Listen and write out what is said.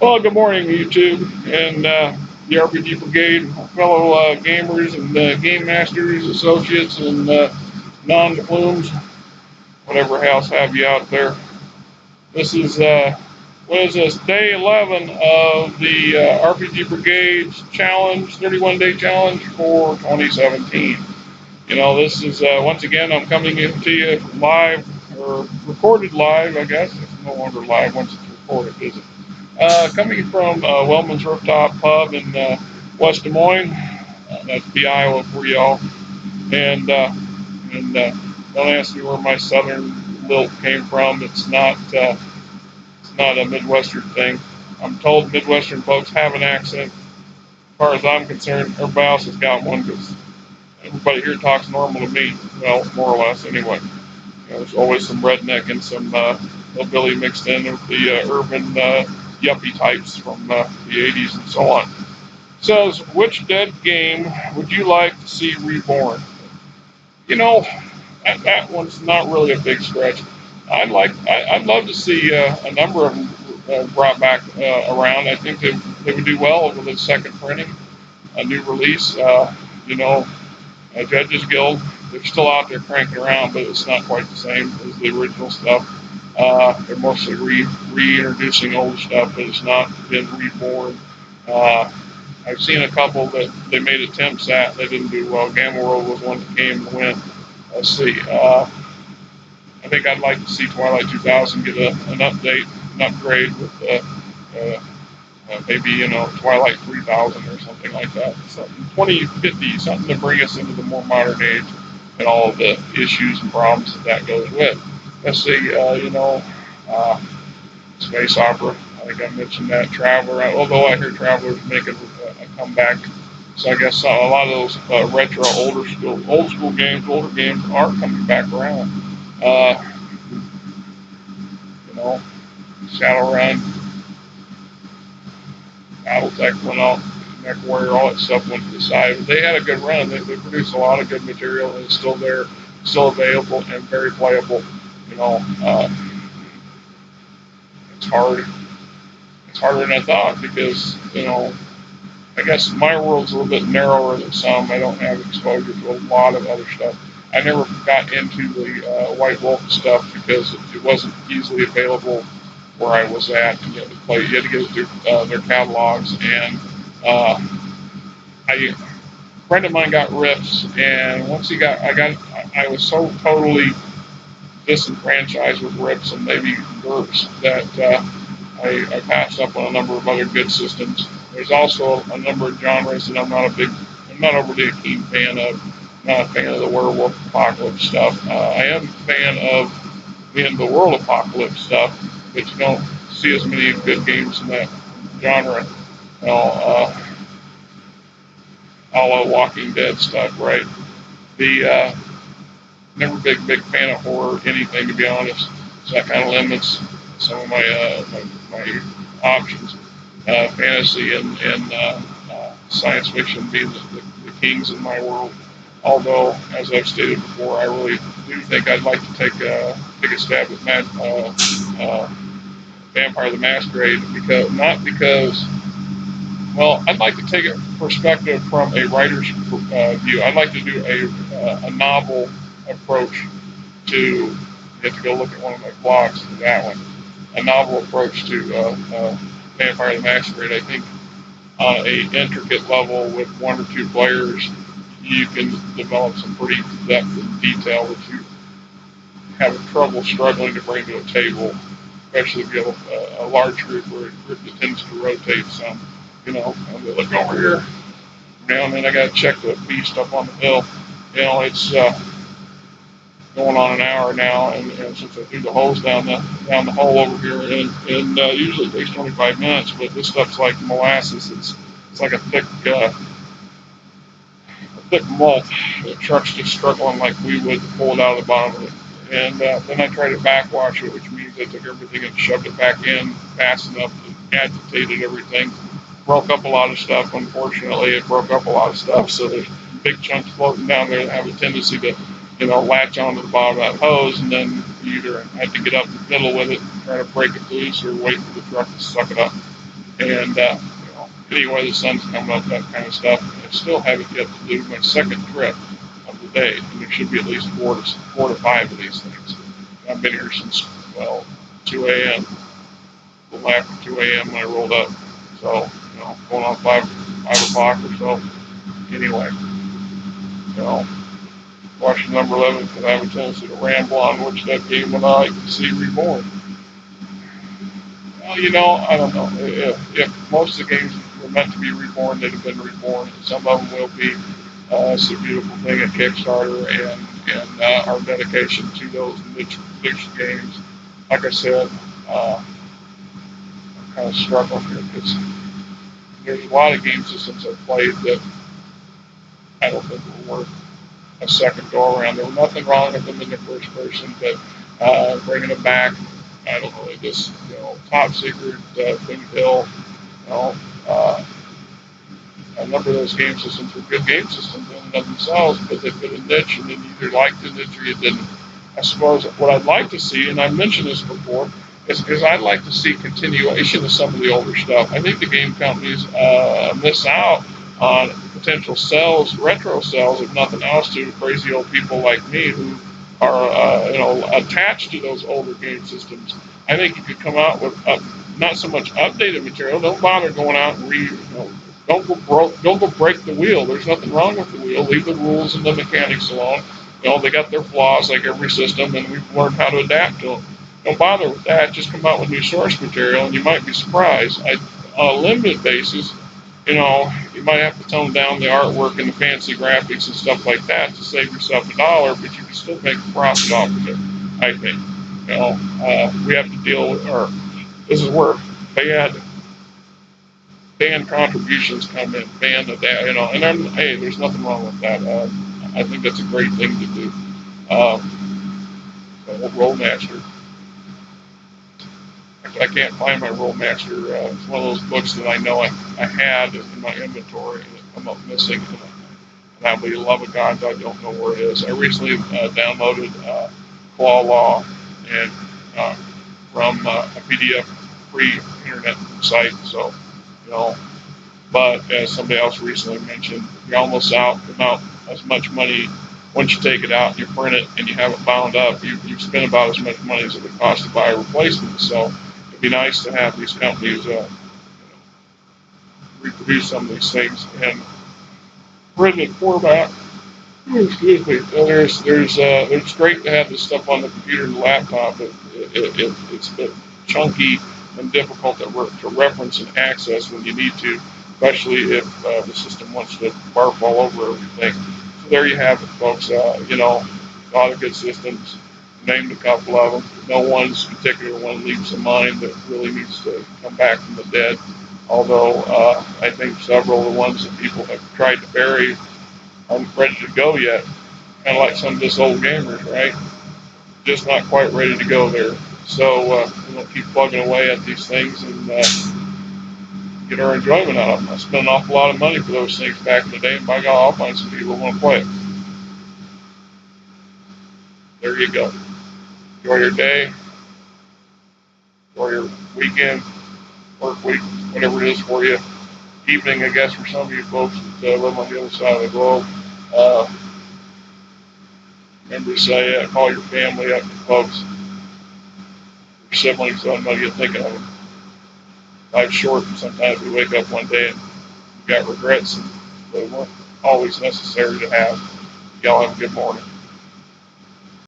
Well, good morning, YouTube, and the RPG Brigade, fellow gamers and game masters, associates, and non-plumes, whatever house have you out there. This is, what is this, day 11 of the RPG Brigade's challenge, 31-day challenge for 2017. This is, once again, I'm coming into you live, or recorded live, I guess. It's no longer live once it's recorded, is it? Coming from Wellman's Rooftop Pub in West Des Moines. That's the Iowa for y'all. And don't ask me where my southern lilt came from. It's not a Midwestern thing. I'm told Midwestern folks have an accent. As far as I'm concerned, everybody else has got one because everybody here talks normal to me. Well, more or less, anyway. There's always some redneck and some hillbilly mixed in with the urban yuppie types from the 80s and so on. It says, which dead game would you like to see reborn? You know, that one's not really a big stretch. I'd love to see a number of them brought back around. I think they would do well with a second printing, a new release. You know, Judges Guild, they're still out there cranking around, but it's not quite the same as the original stuff. They're mostly reintroducing old stuff, but it's not been reborn. Uh, I've seen a couple that they made attempts at. They didn't do well. Gamma World was one that came and went. Let's see. I think I'd like to see Twilight 2000 get an update, an upgrade with maybe Twilight 3000 or something like that. Something 2050, something to bring us into the more modern age and all of the issues and problems that goes with. Let's see, space opera. I think I mentioned that. Traveler, although I hear Traveler's making a comeback. So I guess a lot of those retro, old school games, older games are coming back around. Uh, you know, Shadowrun, Battletech went out, Mech Warrior, all that stuff went to the side. But they had a good run. They produced a lot of good material, and it's still there, still available, and very playable. You know, it's hard. It's harder than I thought because I guess my world's a little bit narrower than some. I don't have exposure to a lot of other stuff. I never got into the White Wolf stuff because it wasn't easily available where I was at. And you had to get it through their catalogs. And a friend of mine got Rips, and once I was so totally disenfranchised with Rips and maybe GURPS that I passed up on a number of other good systems. There's also a number of genres that I'm not overly a keen fan of. I'm not a fan of the werewolf apocalypse stuff. I am a fan of the world apocalypse stuff, but you don't see as many good games in that genre. You know, a la Walking Dead stuff, right? The Never big fan of horror anything, to be honest. So that kind of limits some of my options. Fantasy and science fiction being the kings in my world. Although, as I've stated before, I really do think I'd like to take a stab at Vampire the Masquerade because well, I'd like to take a perspective from a writer's view. I'd like to do a novel approach to. You have to go look at one of my blogs for that one. A novel approach to Vampire the Masquerade. I think on a intricate level with one or two players, you can develop some pretty depth and detail that you have trouble struggling to bring to a table, especially if you have a large group or a group that tends to rotate some. And they look over here. Now and then I got to check the beast up on the hill. It's going on an hour now, and since I threw the hose down the hole over here, and usually it takes 25 minutes, but this stuff's like molasses. It's like a thick malt. The truck's just struggling like we would to pull it out of the bottom of it. And then I tried to backwash it, which means I took everything and shoved it back in fast enough to agitated everything. Broke up a lot of stuff. Unfortunately, it broke up a lot of stuff. So there's big chunks floating down there that have a tendency to, latch onto the bottom of that hose, and then you either have to get up in the middle with it and try to break it loose, or wait for the truck to suck it up. And anyway, the sun's coming up, that kind of stuff. And I still haven't yet to do my second trip of the day, and there should be at least four to five of these things. I've been here since 2 a.m. A little after 2 a.m. when I rolled up. So going on 5 o'clock or so. Anyway, you know, watching number 11 because I have a tendency to ramble on which that game would I like to see reborn. Well, I don't know. If most of the games were meant to be reborn, they'd have been reborn. Some of them will be. It's a beautiful thing at Kickstarter and our dedication to those niche games. Like I said, I'm kind of struggling here because there's a lot of game systems I've played that I don't think were worth a second go around. There was nothing wrong with them in the first person, but bringing them back, I don't know, this top secret Big Hill, a number of those game systems were good game systems in and of themselves, but they fit a niche, and then you either liked the niche or you didn't. I suppose what I'd like to see, and I mentioned this before, is I'd like to see continuation of some of the older stuff. I think the game companies miss out on potential sales, retro sales, if nothing else, to crazy old people like me who are attached to those older game systems. I think you could come out with not so much updated material. Don't bother going out and don't go break the wheel. There's nothing wrong with the wheel. Leave the rules and the mechanics alone. They got their flaws like every system, and we've learned how to adapt to them. Don't bother with that. Just come out with new source material, and you might be surprised. On a limited basis, you might have to tone down the artwork and the fancy graphics and stuff like that to save yourself $1, but you can still make a profit off of it, I think. We have to deal with, or this is where band contributions come in, band of that, and then, hey, there's nothing wrong with that. I think that's a great thing to do. Rollmaster. I can't find my Rollmaster. It's one of those books that I know I had in my inventory and it come up missing. And I believe, love of God, I don't know where it is. I recently downloaded Claw Law and from a PDF free internet site. So, but as somebody else recently mentioned, you're almost out as much money once you take it out and you print it and you have it bound up. You spend about as much money as it would cost to buy a replacement. So it'd be nice to have these companies reproduce some of these things and printed format. Excuse me. It's great to have this stuff on the computer and the laptop, but it's a bit chunky and difficult to reference and access when you need to, especially if the system wants to barf all over everything. So there you have it, folks. A lot of good systems. Named a couple of them. No one's particular one leaps in mind that really needs to come back from the dead. Although I think several of the ones that people have tried to bury aren't ready to go yet. Kind of like some of this old gamers, right? Just not quite ready to go there. So we'll keep plugging away at these things and get our enjoyment out of them. I spent an awful lot of money for those things back in the day, and by God, I'll find some people who want to play it. There you go. Enjoy your day, enjoy your weekend, work week, whatever it is for you. Evening, I guess, for some of you folks that live on the other side of the globe. Remember to say, call your family up, folks, your siblings, let them know you're thinking of them. Life's short, and sometimes we wake up one day and we've got regrets, and they weren't always necessary to have. Y'all have a good morning.